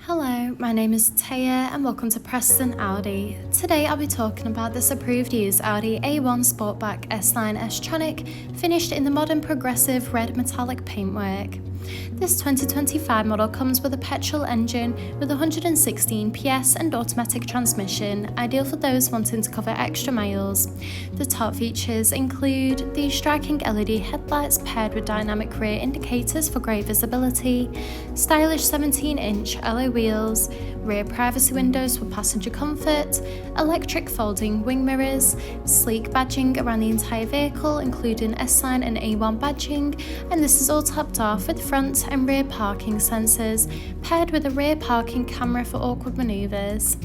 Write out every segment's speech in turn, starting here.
Hello, my name is Taya and welcome to Preston Audi. Today I'll be talking about this approved used Audi A1 Sportback S9 S-tronic finished in the modern progressive red metallic paintwork. This 2025 model comes with a petrol engine with 116 PS and automatic transmission, ideal for those wanting to cover extra miles. The top features include the striking LED headlights paired with dynamic rear indicators for great visibility, stylish 17-inch alloy wheels, rear privacy windows for passenger comfort, electric folding wing mirrors, sleek badging around the entire vehicle including S-Line and A1 badging, and this is all topped off with front and rear parking sensors, paired with a rear parking camera for awkward manoeuvres.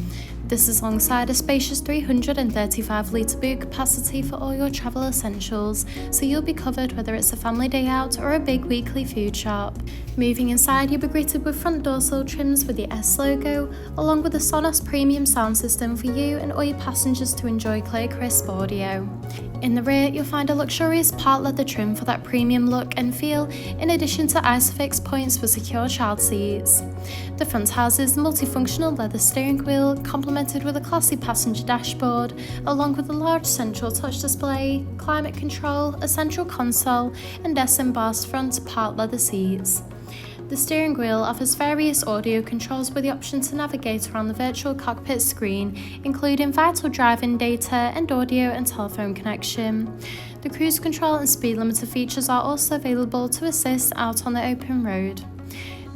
This is alongside a spacious 335-litre boot capacity for all your travel essentials, so you'll be covered whether it's a family day out or a big weekly food shop. Moving inside, you'll be greeted with front dorsal trims with the S logo, along with a SONOS premium sound system for you and all your passengers to enjoy clear, crisp audio. In the rear, you'll find a luxurious part leather trim for that premium look and feel, in addition to ISOFIX points for secure child seats. The front houses the multifunctional leather steering wheel, complemented with a classy passenger dashboard, along with a large central touch display, climate control, a central console, and S-embossed front part leather seats. The steering wheel offers various audio controls with the option to navigate around the virtual cockpit screen, including vital driving data and audio and telephone connection. The cruise control and speed limiter features are also available to assist out on the open road.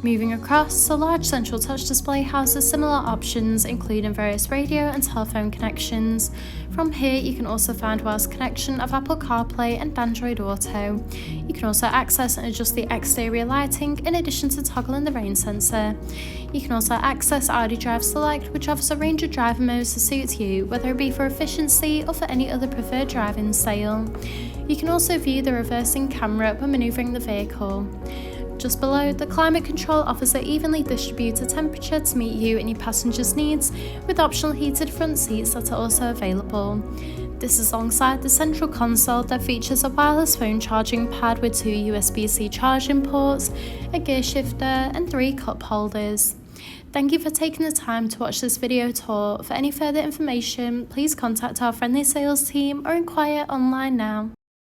Moving across, the large central touch display houses similar options, including various radio and telephone connections. From here, you can also find wireless connection of Apple CarPlay and Android Auto. You can also access and adjust the exterior lighting, in addition to toggling the rain sensor. You can also access Audi Drive Select, which offers a range of driving modes to suit you, whether it be for efficiency or for any other preferred driving style. You can also view the reversing camera when manoeuvring the vehicle. Just below, the climate control offers an evenly distributed temperature to meet you and your passengers' needs, with optional heated front seats that are also available. This is alongside the central console that features a wireless phone charging pad with 2 USB-C charging ports, a gear shifter, and 3 cup holders. Thank you for taking the time to watch this video tour. For any further information, please contact our friendly sales team or inquire online now.